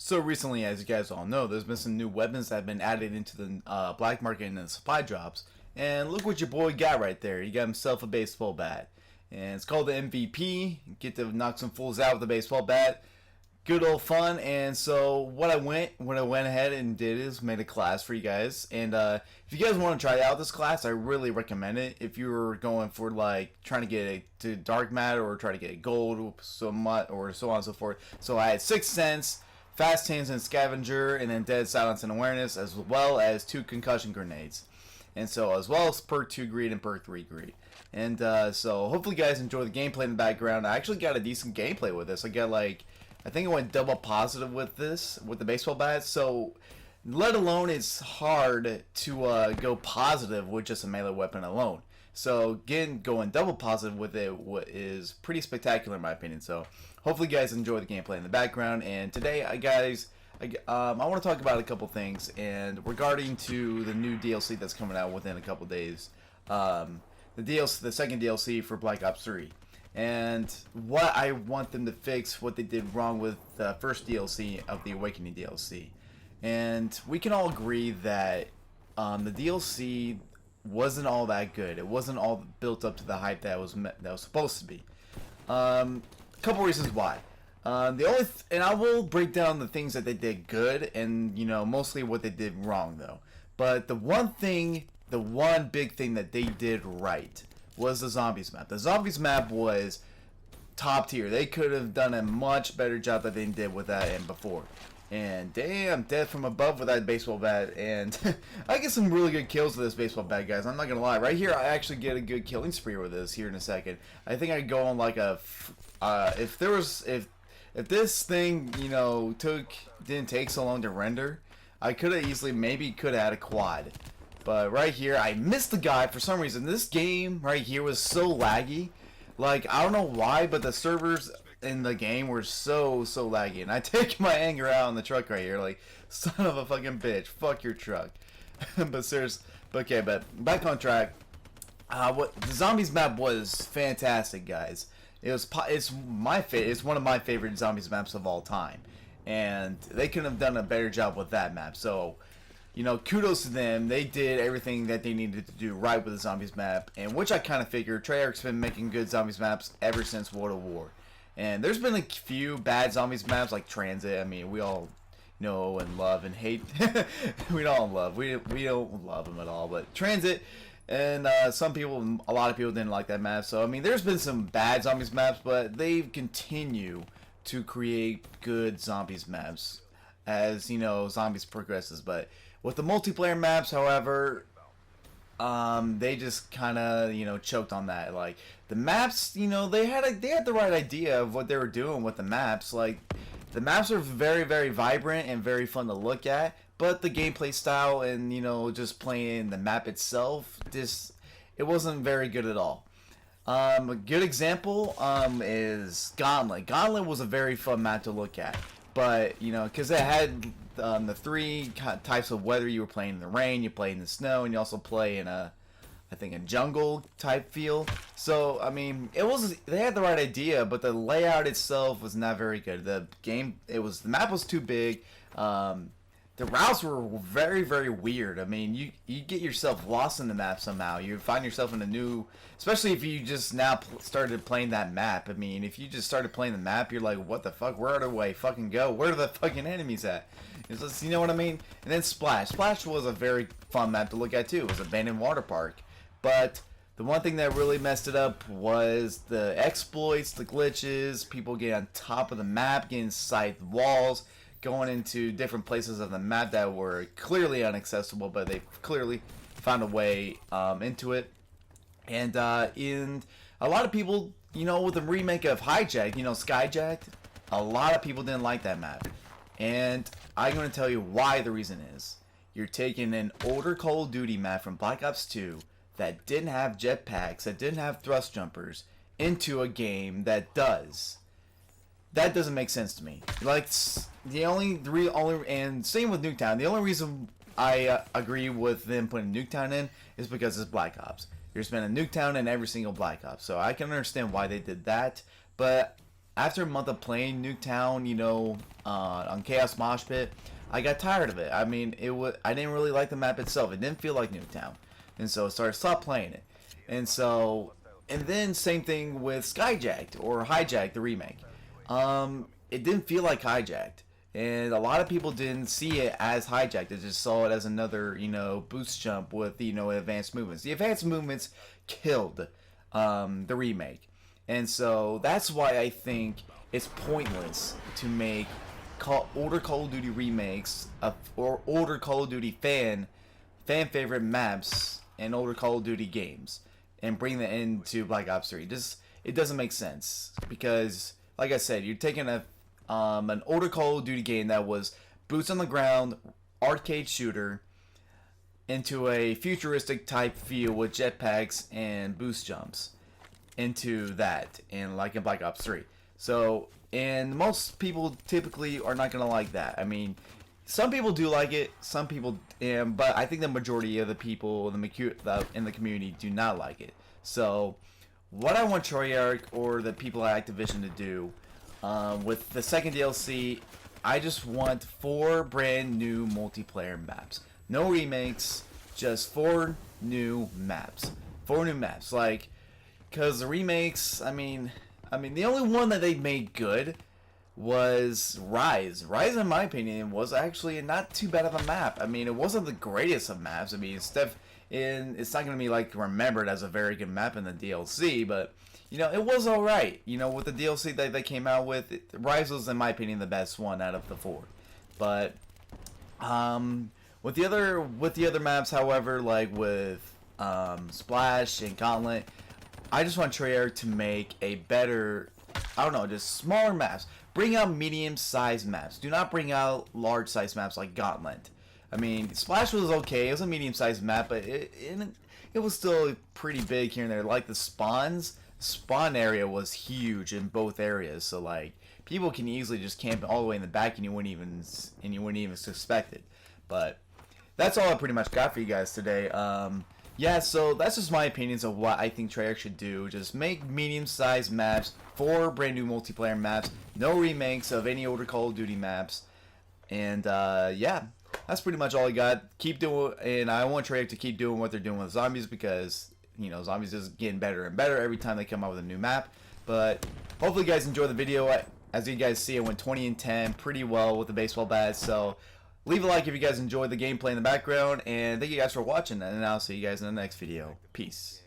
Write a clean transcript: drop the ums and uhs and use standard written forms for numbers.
So recently, as you guys all know, there's been some new weapons that have been added into the black market and the supply drops. And look what your boy got right there. He got himself a baseball bat. And it's called the MVP. Get to knock some fools out with the baseball bat. Good old fun. And so what I went ahead and did is made a class for you guys. And if you guys want to try out this class, I really recommend it. If you're going for like trying to get it to dark matter or try to get a gold so much or so on and so forth. So I had 6 cents. Fast Hands and Scavenger, and then Dead Silence and Awareness, as well as 2 concussion grenades. And so, as well as perk 2 greed and perk 3 greed. And so, hopefully you guys enjoy the gameplay in the background. I actually got a decent gameplay with this. I got like, I think I went double positive with this, with the baseball bat. So, let alone it's hard to go positive with just a melee weapon alone. So, going double positive with it is pretty spectacular in my opinion. So, hopefully you guys enjoy the gameplay in the background. And today, I want to talk about a couple things and regarding to the new DLC that's coming out within a couple days. The second DLC for Black Ops 3. And what I want them to fix, what they did wrong with the first DLC of the Awakening DLC. And we can all agree that the DLC wasn't all that good. It wasn't all built up to the hype that was supposed to be. Couple reasons why. And I will break down the things that they did good, and mostly what they did wrong though. But the one big thing that they did right was the zombies map. The zombies map was top tier. They could have done a much better job than they did with that and before. And damn, dead from above with that baseball bat. And I get some really good kills with this baseball bat, guys. I'm not gonna lie. Right here, I actually get a good killing spree with this here in a second. I think I go on like a if this thing didn't take so long to render, I could have easily could have had a quad. But right here, I missed the guy for some reason. This game right here was so laggy. Like, I don't know why, but the servers in the game were so laggy. And I take my anger out on the truck right here. Like, son of a fucking bitch. Fuck your truck. But seriously, okay, but back on track. What the zombies map was fantastic, guys. It's one of my favorite zombies maps of all time. And they couldn't have done a better job with that map. So, kudos to them. They did everything that they needed to do right with the zombies map, and which I kind of figured. Treyarch's been making good zombies maps ever since World of War, and there's been a few bad zombies maps like Transit. I mean, we all know and love and hate. we don't love them at all, but Transit. And a lot of people didn't like that map. So I mean, there's been some bad zombies maps, but they continue to create good zombies maps as zombies progresses. But with the multiplayer maps, however, they just kind of choked on that. Like the maps, they had the right idea of what they were doing with the maps. Like the maps are very, very vibrant and very fun to look at, but the gameplay style and just playing the map itself, it wasn't very good at all. A good example is Gauntlet. Gauntlet was a very fun map to look at, but because it had the 3 types of weather. You were playing in the rain, you play in the snow, and you also play in I think a jungle type feel. So I mean, they had the right idea, but the layout itself was not very good. The map was too big. The routes were very, very weird. I mean, you get yourself lost in the map somehow. You find yourself in a new, especially if you just now started playing that map. I mean, if you just started playing the map, you're like, what the fuck? Where do I fucking go? Where are the fucking enemies at? It's just, you know what I mean? And then Splash. Splash was a very fun map to look at too. It was an abandoned water park. But the one thing that really messed it up was the exploits, the glitches, people getting on top of the map, getting inside walls, going into different places of the map that were clearly inaccessible, but they clearly found a way into it. And a lot of people, with the remake of Hijacked, Skyjacked, a lot of people didn't like that map. And I'm going to tell you why the reason is. You're taking an older Call of Duty map from Black Ops 2 that didn't have jetpacks, that didn't have thrust jumpers, into a game that does. That doesn't make sense to me. Like, and same with Nuketown. The only reason I agree with them putting Nuketown in is because it's Black Ops. There's been a Nuketown in every single Black Ops, so I can understand why they did that. But after a month of playing Nuketown, on Chaos Mosh Pit, I got tired of it. I mean, I didn't really like the map itself. It didn't feel like Nuketown, and so I stopped playing it. And then same thing with Skyjacked or Hijacked, the remake. It didn't feel like Hijacked, and a lot of people didn't see it as Hijacked. They just saw it as another, boost jump with, advanced movements. The advanced movements killed the remake, and so that's why I think it's pointless to make older Call of Duty remakes or older Call of Duty fan favorite maps and older Call of Duty games and bring that into Black Ops 3. It doesn't make sense because, like I said, you're taking an older Call of Duty game that was boots on the ground, arcade shooter, into a futuristic type feel with jetpacks and boost jumps into that, and like in Black Ops 3. So, and most people typically are not going to like that. I mean, some people do like it, some people, but I think the majority of the people in the community do not like it. So, what I want Treyarch or the people at Activision to do with the second DLC, I just want 4 brand new multiplayer maps. No remakes, just 4 new maps. 4 new maps, because the remakes, I mean, the only one that they made good was Rise. Rise, in my opinion, was actually not too bad of a map. I mean, it wasn't the greatest of maps. I mean, it's not going to be remembered as a very good map in the DLC, but it was all right. With the DLC that they came out with, Rise was, in my opinion, the best one out of the 4. But with the other maps, however, like with Splash and Gauntlet, I just want Treyarch to make a better, I don't know, just smaller maps. Bring out medium-sized maps. Do not bring out large-sized maps like Gauntlet. I mean, Splash was okay. It was a medium-sized map, but it was still pretty big here and there. Like the spawn area was huge in both areas. So people can easily just camp all the way in the back, and you wouldn't even suspect it. But that's all I pretty much got for you guys today. Yeah, so that's just my opinions of what I think Treyarch should do. Just make medium-sized maps, 4 brand new multiplayer maps, no remakes of any older Call of Duty maps, and yeah, that's pretty much all I got. Keep doing, and I want Treyarch to keep doing what they're doing with Zombies because Zombies is getting better and better every time they come out with a new map. But hopefully, you guys enjoy the video. As you guys see, I went 20-10 pretty well with the baseball bat. So leave a like if you guys enjoyed the gameplay in the background, and thank you guys for watching, and I'll see you guys in the next video. Peace.